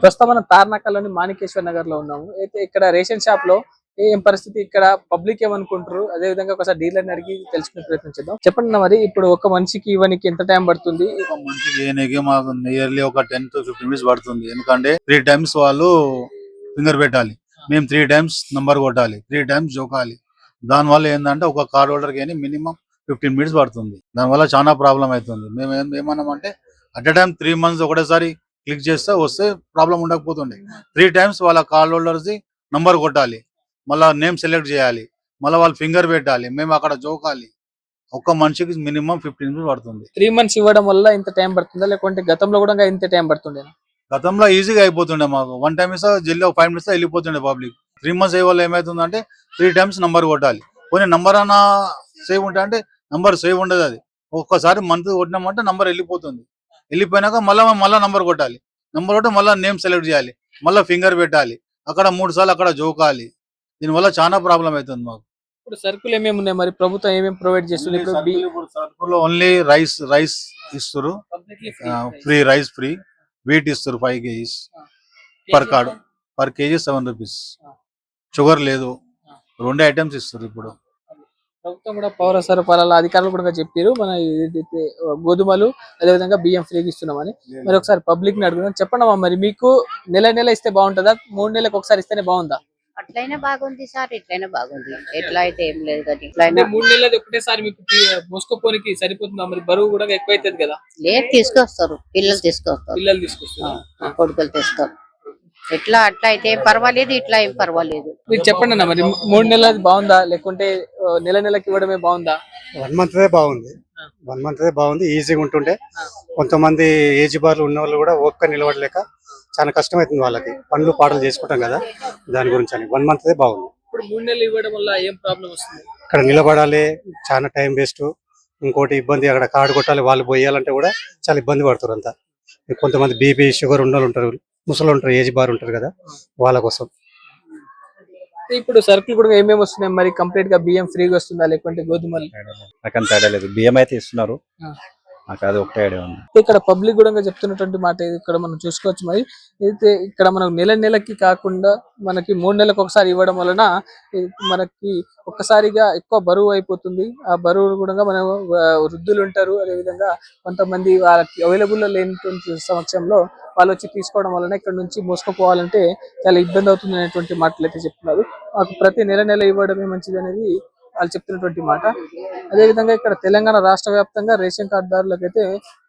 ప్రస్తుతం మనం తార్నాకలోని మాణికేశ్వర నగర్ లో ఉన్నాము. అయితే ఇక్కడ రేషన్ షాప్ లో ఏం పరిస్థితి, ఇక్కడ పబ్లిక్ ఏమనుకుంటారు, అదే విధంగా ఒకసారి డీలర్ అడిగి తెలుసుకునే ప్రయత్నం చేద్దాం. చెప్పండి అన్న, మరి ఇప్పుడు ఒక మనిషికి ఇవ్వడానికి ఎంత టైం పడుతుంది? ఒక మనిషికి ఏనేకి మాకు నియర్లీ ఒక 10 to 15 మినిట్స్ పడుతుంది. ఎందుకంటే 3 టైమ్స్ వాళ్ళు ఫింగర్ పెట్టాలి, మేము 3 టైమ్స్ నంబర్ కొట్టాలి, 3 టైమ్స్ జోకాలి. దానివల్ల ఏంటంటే ఒక కార్డ్ హోల్డర్ కి మినిమం 15 మినిట్స్ పడుతుంది. దానివల్ల చాలా ప్రాబ్లం అవుతుంది. మేము ఏమన్నామంటే అట్ ఎ టైం 3 మంత్స్ ఒకటేసారి క్లిక్ చేస్తే వస్తే ప్రాబ్లం ఉండకపోతుండే. 3 టైమ్స్ వాళ్ళ కార్డ్ హోల్డర్స్ నంబర్ కొట్టాలి, మళ్ళీ నేమ్ సెలెక్ట్ చేయాలి, మళ్ళీ వాళ్ళు ఫింగర్ పెట్టాలి, మేము అక్కడ జోకాలి. ఒక్క మనిషికి మినిమం 15 మినిట్స్ పడుతుంది. 3 మంత్స్ ఇవ్వడం వల్ల ఇంత టైం పడుతుందా, లేకుంటే గతంలో కూడా ఇంత టైం పడుతుండే? గతంలో ఈజీగా అయిపోతుండే, మాకు 1 టైమ్ ఇస్తే జల్లి ఒక 5 మినిట్స్ లో వెళ్ళిపోతుండే పబ్లిక్. 3 మంత్స్ అయ్యే వల్ల ఏమవుతుందంటే 3 టైమ్స్ నంబర్ కొట్టాలి. పోనీ నంబర్ అన్న సేవ్ ఉంటా అంటే నంబర్ సేవ్ ఉండదు. అది ఒక్కసారి మంత్ కొట్టినామంటే నంబర్ వెళ్ళిపోతుంది. వెళ్ళిపోయినాక మళ్ళీ నంబర్ కొట్టాలి, నంబర్ కొట్టి మళ్ళీ నేమ్ సెలెక్ట్ చేయాలి, మళ్ళీ ఫింగర్ పెట్టాలి, అక్కడ 3 సార్లు అక్కడ జోకాలి. దీనివల్ల చాలా ప్రాబ్లం అవుతుంది మాకు. ఇప్పుడు సరుకులు ఏమేమి ఉన్నాయి, మరి ప్రభుత్వం ఏమేమి ప్రొవైడ్ చేస్తుంది? సరుకులు ఓన్లీ రైస్ ఇస్తారు, ఫ్రీ రైస్, ఫ్రీ వీట్ ఇస్తారు 5 kgs per KG 7 rupees. Sugar లేదు, 2 ఐటమ్స్ ఇస్తారు. ఇప్పుడు ప్రభుత్వం కూడా పౌర సరఫరాల అధికారులు కూడా చెప్పారు, మన ఏదైతే గోధుమలు అదేవిధంగా బియ్యం ఫ్రీగా ఇస్తున్నామని. మరి ఒకసారి పబ్లిక్ ని అడుగుదాం. చెప్పండి, మరి మీకు నెల ఇస్తే బాగుంటుందా, 3 నెలలకు ఒకసారి ఇస్తేనే బాగుందా? అట్లయినా బాగుంది సార్, ఇట్లయినా బాగుంది. ఎట్లా అయితే ఏం లేదు కదా, ఇట్లయినా 3 నెలలది ఒకటేసారి మీకు మోసుకోపోనికి సరిపోతుందా? మరి బరువు కూడా ఎక్కువ అవుతుంది కదా. లేదు, తీసుకొస్తారు, పిల్లలు తీసుకొస్తారు, పిల్లలు తీసుకొస్తారు, కొడుకులు తెస్తారు. ఎట్లా అట్లా అయితే ఏం పర్వాలేదు, ఇట్లా ఏం పర్వాలేదు. మీరు చెప్పండి అన్న, మరి 3 నెలలది బాగుందా, లేకుంటే నెలకి ఇవ్వడమే బాగుందా? 1 మంత్ బాగుంది. 1 మంత్ బాగుంది, ఈజీగా ఉంటుండే. కొంతమంది ఏజ్ బార్లు ఉన్న వాళ్ళు కూడా ఓపిక నిలబడలేక చాలా కష్టమవుతుంది వాళ్ళకి, పనులు పాటలు చేసుకుంటాం కదా, దాని గురించి అని 1 మంత్ బాగుంది. ఇప్పుడు 3 నెలలు ఇవ్వడం వల్ల ఏం ప్రాబ్లం వస్తుంది? ఇక్కడ నిలబడాలి, చాలా టైం వేస్ట్. ఇంకోటి ఇబ్బంది, అక్కడ కార్డు కొట్టాలి, వాళ్ళు పోయాలంటే కూడా చాలా ఇబ్బంది పడుతారు అంతా. కొంతమంది బీపీ షుగర్ ఉన్న వాళ్ళు ఉంటారు, ముసలు ఉంటారు, ఏజ్ బార్ ఉంటారు కదా, వాళ్ళ కోసం. ఇప్పుడు సరుకులు కూడా ఏమేమి వస్తున్నాయి, మరి కంప్లీట్ గా బియ్యం ఫ్రీగా వస్తుందా, లేకుంటే గోధుమలు? నాకంత ఐడియా లేదు, బియ్యం అయితే ఇస్తున్నారు, నాకు అది ఒకటే ఐడియా ఉంది. ఇక్కడ పబ్లిక్ కూడా చెప్తున్నటువంటి మాట ఇక్కడ మనం చూసుకోవచ్చు. మరి అయితే ఇక్కడ మనం నెలకి కాకుండా మనకి 3 నెలలకు ఒకసారి ఇవ్వడం వలన మనకి ఒక్కసారిగా ఎక్కువ బరువు అయిపోతుంది. ఆ బరువు కూడా మనం వృద్ధులు ఉంటారు, అదేవిధంగా కొంతమంది వాళ్ళకి అవైలబుల్ లేనటువంటి సమక్షంలో వాళ్ళు వచ్చి తీసుకోవడం వలన ఇక్కడ నుంచి మోసుకుపోవాలంటే చాలా ఇబ్బంది అవుతుంది అనేటువంటి మాటలు అయితే చెప్తున్నారు. మాకు ప్రతి నెల ఇవ్వడమే మంచిది అనేది వాళ్ళు చెప్తున్నటువంటి మాట. అదేవిధంగా ఇక్కడ తెలంగాణ రాష్ట్ర వ్యాప్తంగా రేషన్ కార్డుదారులకు అయితే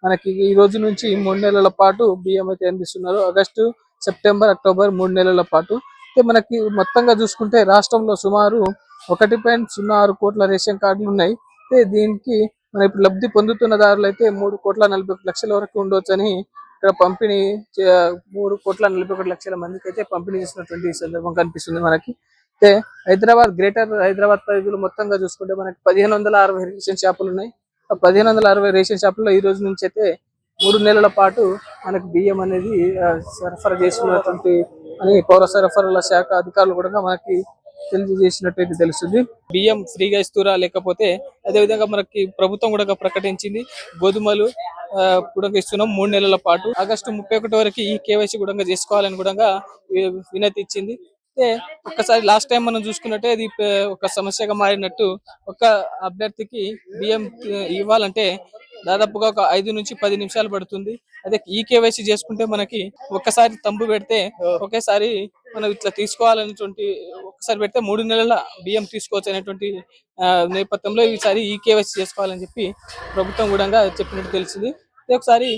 మనకి ఈ రోజు నుంచి 3 నెలల పాటు బియ్యం అయితే అందిస్తున్నారు. ఆగస్టు, సెప్టెంబర్, అక్టోబర్ 3 నెలల పాటు. అయితే మనకి మొత్తంగా చూసుకుంటే రాష్ట్రంలో సుమారు 1.06 కోట్ల రేషన్ కార్డులు ఉన్నాయి. అయితే దీనికి మన ఇప్పుడు లబ్ధి పొందుతున్న దారులు అయితే 3,41,00,000 వరకు ఉండొచ్చు అని ఇక్కడ పంపిణీ 3,41,00,000 మందికి అయితే పంపిణీ చేసినటువంటి సందర్భం కనిపిస్తుంది మనకి. అయితే గ్రేటర్ హైదరాబాద్ పరిధిలో మొత్తంగా చూసుకుంటే మనకి 1,560 రేషన్ షాపులు ఉన్నాయి. ఆ 1,560 రేషన్ షాపుల్లో ఈ రోజు నుంచి అయితే 3 నెలల పాటు మనకు బియ్యం అనేది సరఫరా చేస్తున్నటువంటి అని పౌర సరఫరాల శాఖ అధికారులు కూడా మనకి తెలియజేసినట్టు తెలుస్తుంది. బియ్యం ఫ్రీగా ఇస్తురా, లేకపోతే అదేవిధంగా మనకి ప్రభుత్వం కూడా ప్రకటించింది గోధుమలు కూడా ఇస్తున్నాం 3 నెలల పాటు. ఆగస్టు 31 వరకు ఈ కేవైసీ కూడా చేసుకోవాలని కూడా వినతి ఇచ్చింది. ఒక్కసారి లాస్ట్ టైం మనం చూసుకున్నట్టే అది ఒక సమస్యగా మారినట్టు. ఒక అభ్యర్థికి బియ్యం ఇవ్వాలంటే దాదాపుగా ఒక 5 నుంచి 10 నిమిషాలు పడుతుంది. అదే ఈ కేవైసీ చేసుకుంటే మనకి ఒక్కసారి తంబు పెడితే ఒకేసారి మనం ఇట్లా తీసుకోవాలనేటువంటి, ఒక్కసారి పెడితే 3 నెలల బియ్యం తీసుకోవచ్చు అనేటువంటి నేపథ్యంలో ఈసారి ఈ కేవైసీ చేసుకోవాలని చెప్పి ప్రభుత్వం కూడా చెప్పినట్టు తెలిసింది. ఒకసారి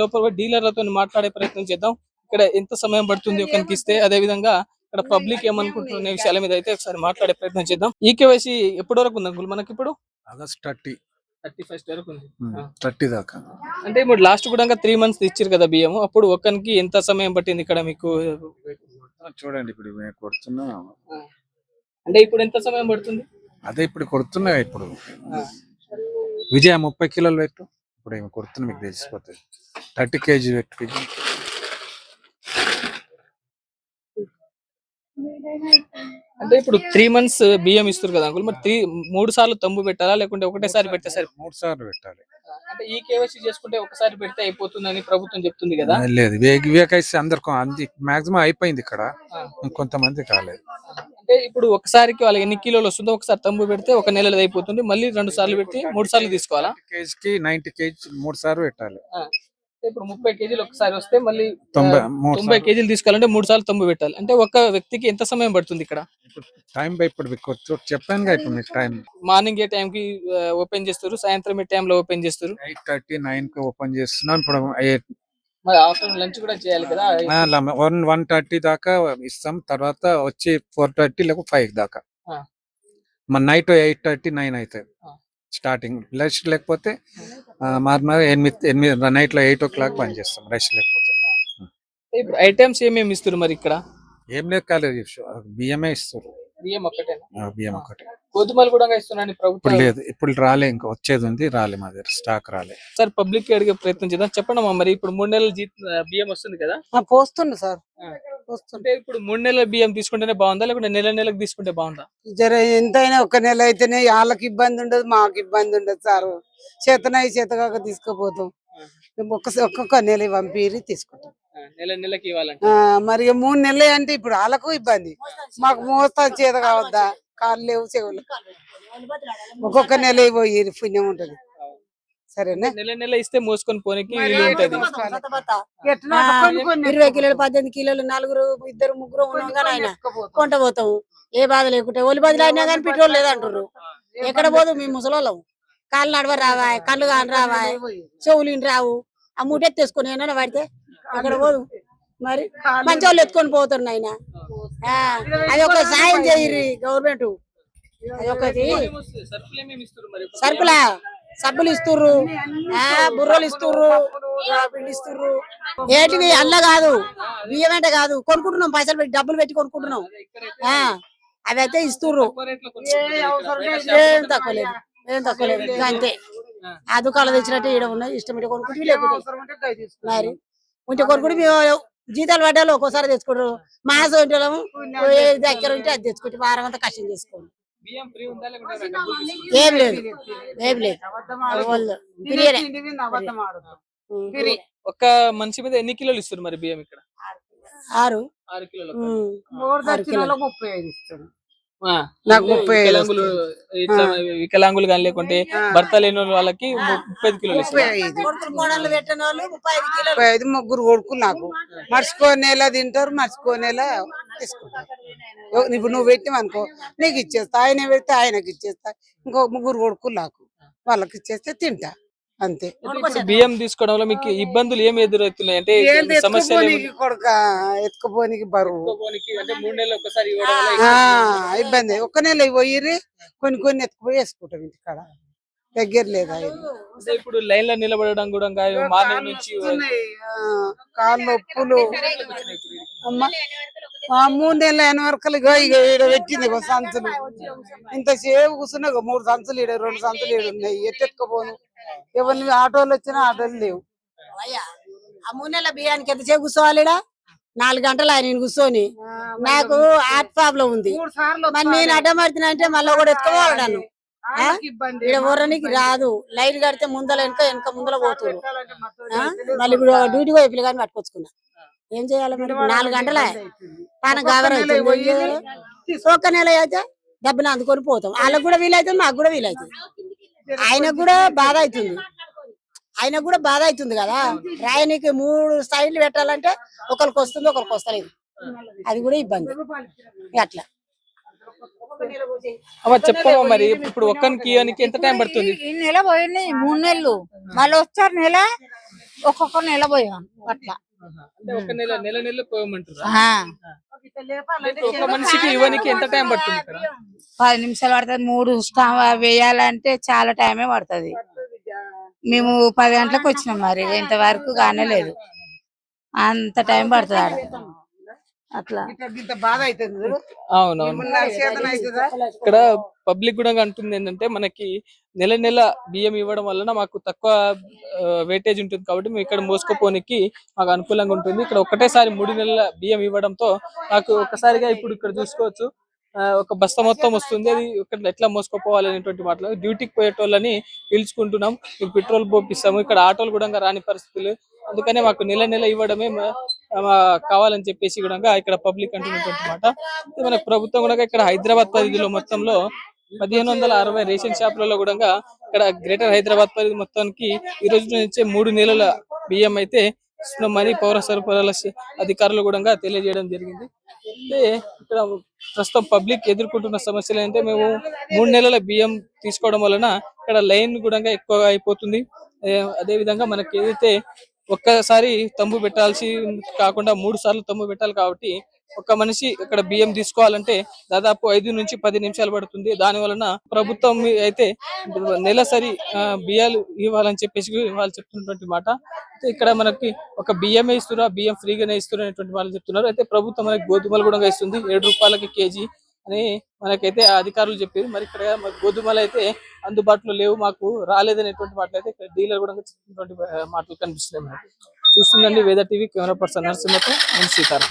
లోపల డీలర్లతో మాట్లాడే ప్రయత్నం చేద్దాం. ఇక్కడ ఎంత సమయం పడుతుంది ఒకరికి ఇస్తే, అదే విధంగా ఇక్కడ పబ్లిక్ ఏమనుకుంటున్న విషయాల మీద అయితే ఒకసారి మాట్లాడే ప్రయత్నం చేద్దాం. ఈ కేవైసీ ఎప్పటి వరకు ఉంది అంకుల్ మనకి? ఇప్పుడు ఆగస్ట్ 31 వరకు ఉంది. 30 దాకా. అంటే ఇప్పుడు లాస్ట్ కూడా 3 మంత్స్ ఇచ్చారు కదా బియ్యం, అప్పుడు ఒక్కరికి ఎంత సమయం పట్టింది ఇక్కడ మీకు? చూడండి, ఇప్పుడు మేము కొడుతున్నా, అంటే ఇప్పుడు ఎంత సమయం పడుతుంది? అదే ఇప్పుడు కొడుతున్నా. ఇప్పుడు విజయ 30 కిలోలు పెట్టు, ఇప్పుడు ఏమి కొడుతున్నా మీకు తెలిసిపోతుంది. 30 kg పెట్టు. అంటే ఇప్పుడు 3 months బియ్యం ఇస్తారు కదా అంకుల్, మరి 3 సార్లు తంబు పెట్టాలా లేకుంటే ఒకటేసారి పెడితే సరి? 3 సార్లు పెట్టాలి. అంటే ఈ కేవైసీ చేసుకుంటే ఒకసారి పెడితే అయిపోతుందని ప్రభుత్వం చెప్తుంది కదా. లేదు వేకేసి అందరికి అంది మాక్సిమం అయిపోయింది ఇక్కడ, ఇంకొంతమంది కాలేదు. అంటే ఇప్పుడు ఒకసారికి వాళ్ళకి ఎన్ని కిలోలు వస్తుందో ఒకసారి తంబు పెడితే ఒక నెలది అయిపోతుంది, మళ్ళీ 2 సార్లు పెట్టి 3 సార్లు తీసుకోవాలా? కేజీకి 90 కేజీ 3 సార్లు పెట్టాలి. ఇప్పుడు 30 కేజీలు ఒకసారి వస్తే మళ్ళీ 90 కేజీలు తీసుకోవాలంటే 3 సార్లు తంబు పెట్టాలి. అంటే ఒక వ్యక్తికి ఎంత సమయం పడుతుంది ఇక్కడ? టైం ఇప్పుడు మీకు చెప్పాను ఇప్పుడు మీకు టైం మార్నింగ్ ఏ టైం కి ఓపెన్ చేస్తారు, సాయంత్రం ఏ టైంలో ఓపెన్ చేస్తారు? 8:30 9 కి ఓపెన్ చేస్తున్నాం. ఇప్పుడు మరి ఆఫ్టర్నూన్ లంచ్ కూడా చేయాలి కదా. 1:30 దాకా ఇస్తాం, తర్వాత వచ్చి 4:30 లేక 5 దాకా. మన నైట్ 8:30 9 అవుతుంది స్టార్టింగ్. రెస్ట్ లేకపోతే మరి 8 నైట్ లో 8 o'clock బంద్ చేస్తాం రెస్ట్ లేకపోతే. ఇప్పుడు ఐటమ్స్ ఏమేమి ఇస్తారు మరి ఇక్కడ? ఏం లేదు, కాలేదు బియ్యమే ఇస్తారు. బియ్యం ఒక్కటేనా? బియ్యం ఒకటే. గోధుమలు కూడా ఇస్తున్నాను ఇప్పుడు ప్రభుత్వం. లేదు, ఇప్పుడు రాలే, ఇంకా వచ్చేది ఉంది, రాలే మా దగ్గర స్టాక్ రాలే. సార్ పబ్లిక్ కి అడిగే ప్రయత్నం చేద్దాం. చెప్పండి అమ్మా, మరి ఇప్పుడు 3 నెలల బియ్యం వస్తుంది కదా. పోస్తుండు సార్, అంటే ఇప్పుడు 3 నెలల బియ్యం తీసుకుంటేనే బాగుందా లేకుంటే నెలకు తీసుకుంటే బాగుందా? జర ఎంతైనా ఒక నెల అయితేనే వాళ్ళకి ఇబ్బంది ఉండదు, మాకు ఇబ్బంది ఉండదు సార్. చేతనై చేతగాక తీసుకుపోతాం. ఒక్కొక్క నెల పంపిరి తీసుకుంటాం. నెలకి ఇవ్వాలంటే మరి 3 నెలలు అంటే ఇప్పుడు వాళ్ళకు ఇబ్బంది, మాకు మోస్తా చేత కావద్దా, కాళ్ళు లేవు చెవులు. ఒక్కొక్క నెల పోయి పుణ్యం ఉంటది. సరేనా, నెల ఇస్తే మోసుకొని పోనీకి వీలు ఉంటది. 20 కిలోలు 18 కిలోలు 4 2 3 ఉన్నాం కానీ ఆయన కొంట పోతాము. ఏ బాధ లేకుంటే ఒలి బదులు అయినా కానీ పెట్రోల్ లేదంటారు. ఎక్కడ పోదు మేము ముసలోళ్ళం. కాళ్ళు నడవ రావా, కళ్ళు కాని రావా, చెవులు రావు. ఆ మూటెత్తేసుకొని ఏమైనా పడితే అక్కడ పోదు. మరి మంచి వాళ్ళు ఎత్తుకొని పోతున్నారు ఆయన. అది ఒక సాయం చేయరు గవర్నమెంట్. అది ఒకటి సరుకులా సబ్బులు ఇస్తుర్రు, బుర్రలు ఇస్తుర్రు, పిండి ఇస్తుర్రు. ఏంటివి అల్ల కాదు, బియ్యం అంటే కాదు, కొనుక్కుంటున్నాం, పైసలు పెట్టి డబ్బులు పెట్టి కొనుక్కుంటున్నాం. అవి అయితే ఇస్తుర్రు. ఏం తక్కువ లేదు, ఏం తక్కువ లేదు, అంతే. ఆ దుకాణాలు తెచ్చినట్టు ఈడ ఉన్నాయి, ఇష్టం ఇటు కొనుక్కుంటే లేకపోతే మరి ఉంటే కొనుక్కుంటే మేము జీతాలు పడ్డాలో ఒక్కోసారి తెచ్చుకుంటారు. మాస ఉంటేము దగ్గర ఉంటే అది తెచ్చుకుంటే వారం అంతా కష్టం చేసుకోండి. ఏం లేదు, ఏం లేదు. ఒక్క మనిషి మీద ఎన్ని కిలోలు ఇస్తారు మరి బియ్యం ఇక్కడ? 6 కిలోలు. 6 కిలోలకు 35 ఇస్తాడు. నాకు 35 ఇట్లా వికలాంగులు కానీ లేకుంటే భర్త లేని వాళ్ళకి 35 కిలోలు ఇస్తారు. 35 ముగ్గురు కొడుకులు నాకు. మర్చిపో నెల తింటారు, మర్చిపో నెల తీసుకుంటారు. ఇప్పుడు నువ్వు పెట్టివనుకో నీకు ఇచ్చేస్తా, ఆయన పెడితే ఆయనకి ఇచ్చేస్తా. ఇంకో ముగ్గురు కొడుకులు నాకు, వాళ్ళకి ఇచ్చేస్తే తింటా, అంతే. ఇప్పుడు బియ్యం తీసుకోవడంలో మీకు ఇబ్బందులు ఏమి ఎదురవుతున్నాయి అంటే సమస్యలు? కొడుక ఎత్తుకుపోనికి బరువు, అంటే 3 నెలలు ఒకసారి ఇవ్వడం వల్ల ఇబ్బంది. ఒక్క నెల పోయిర్రి కొన్ని ఎత్తుకుపోయి వేసుకుంటాం ఇంటికాడ, దగ్గర లేదా. అంటే ఇప్పుడు లైన్ లో నిలబడడం కూడా మార్నింగ్ నుంచి కాళ్ళు నొప్పులు. 3 నెలల ఎనవరకలు ఈడ పెట్టింది సంచులు. ఇంతసేపు కూర్చున్నా 3 సంచులు ఈడ, 2 సంచులు ఈడ ఉన్నాయి. ఎత్తెత్తుకుపోను. ఎవరిని ఆటోలు వచ్చినా ఆటోలు లేవు. ఆ 3 నెలల బియ్యానికి ఎంతసేపు కూర్చోవాలి? 4 గంటలు ఆయన కూర్చొని. నాకు హార్ట్ ప్రాబ్లం ఉంది, మరి నేను అడ్డమడుతున్నా అంటే మళ్ళీ కూడా ఎత్తుకోవాలి. నన్ను ఇక్కడ ఊరనికి రాదు. లైట్ కడితే ముందల వెనక ముందల పోతున్నారు. మళ్ళీ ఇప్పుడు డ్యూటీ పోయి పిల్లగాని పట్టుకొచ్చుకున్నా. ఏం చేయాలి మరి? 4 గంటలే తన గాబరైతుంది. ఒక్క నెల అయితే డబ్బులు అందుకొని పోతాం. వాళ్ళకు కూడా వీలైతుంది, మాకు కూడా వీలైతుంది. ఆయనకు కూడా బాధ అవుతుంది కదా. రాయనికి 3 సైడ్లు పెట్టాలంటే ఒకరికి వస్తుంది, ఒకరికి వస్తలేదు. అది కూడా ఇబ్బంది. అట్లా చెప్పమ్మా, మరి ఇప్పుడు ఒక్కరికి ఎంత టైం పడుతుంది? ఈ నెల పోయింది 3 నెలలు, మళ్ళీ వచ్చారు నెల, ఒక్కొక్క నెల పోయాం. అట్లా ఒక నెల పోయమంటారు. ఒక మనిషికి ఇవ్వడానికి ఎంత టైం పడుతుంది? 10 నిమిషాలు పడుతుంది. 3 వేయాలంటే చాలా టైమే పడుతుంది. మేము 10 గంటలకు వచ్చినాం, మరి ఇంతవరకు కానలేదు. అంత టైం పడుతుంది ఆడ. అట్లా ఇంత బాధ అవుతుంది చూడు. అవునవును. ఇప్పుడు నాకు చేతన అవుతుందా? ఇక్కడ పబ్లిక్ కూడా అంటుంది ఏంటంటే మనకి నెల నెల బియ్యం ఇవ్వడం వలన మాకు తక్కువ వెయిటేజ్ ఉంటుంది కాబట్టి మేము ఇక్కడ మోసుకోపోనికి మాకు అనుకూలంగా ఉంటుంది. ఇక్కడ ఒకటేసారి 3 నెలల బియ్యం ఇవ్వడంతో నాకు ఒక్కసారిగా ఇప్పుడు ఇక్కడ చూసుకోవచ్చు ఒక బస్తా మొత్తం వస్తుంది. అది ఇక్కడ ఎట్లా మోసుకోపోవాలి అనేటువంటి మాటలు డ్యూటీకి పోయేటోళ్ళని పిలుచుకుంటున్నాం. మీకు పెట్రోల్ పోపిస్తాము, ఇక్కడ ఆటోలు కూడా రాని పరిస్థితులు, అందుకనే మాకు నెల నెల ఇవ్వడమే కావాలని చెప్పేసి కూడా ఇక్కడ పబ్లిక్ అంటున్నటువంటి మాట. మన ప్రభుత్వం కూడా ఇక్కడ హైదరాబాద్ పరిధిలో మొత్తంలో 1560 రేషన్ షాపులలో కూడా ఇక్కడ గ్రేటర్ హైదరాబాద్ పరిధి మొత్తానికి ఈ రోజు నుంచే 3 నెలల బియ్యం అయితే ఇస్తున్నామని పౌర సరఫరాల అధికారులు కూడా తెలియజేయడం జరిగింది. అయితే ఇక్కడ ప్రస్తుతం పబ్లిక్ ఎదుర్కొంటున్న సమస్యలు ఏంటంటే మేము 3 నెలల బియ్యం తీసుకోవడం వలన ఇక్కడ లైన్ కూడా ఎక్కువగా అయిపోతుంది. అదే విధంగా మనకి ఏదైతే ఒక్కసారి తంబు పెట్టాల్సి కాకుండా 3 సార్లు తంబు పెట్టాలి కాబట్టి ఒక మనిషి ఇక్కడ బియ్యం తీసుకోవాలంటే దాదాపు 5 నుంచి 10 నిమిషాలు పడుతుంది. దాని వలన ప్రభుత్వం అయితే నెలసరి బియ్యాలు ఇవ్వాలని చెప్పేసి వాళ్ళు చెప్తున్నటువంటి మాట. అయితే ఇక్కడ మనకి ఒక బియ్యమే ఇస్తున్నారు, బియ్యం ఫ్రీగానే ఇస్తున్నారు అనేటువంటి వాళ్ళు చెప్తున్నారు. అయితే ప్రభుత్వం మనకి గోధుమలు కూడా ఇస్తుంది 7 రూపాయలకి కేజీ అని మనకైతే అధికారులు చెప్పారు. మరి ఇక్కడ గోధుమలు అయితే అందుబాటులో లేవు, మాకు రాలేదనేటువంటి మాటలు అయితే ఇక్కడ డీలర్ కూడా చెప్తున్నటువంటి మాటలు కనిపిస్తున్నాయి. చూస్తుందండి వేద టీవీ, కెమెరా పర్సన్ నరసింహతో నేను సీతారాం.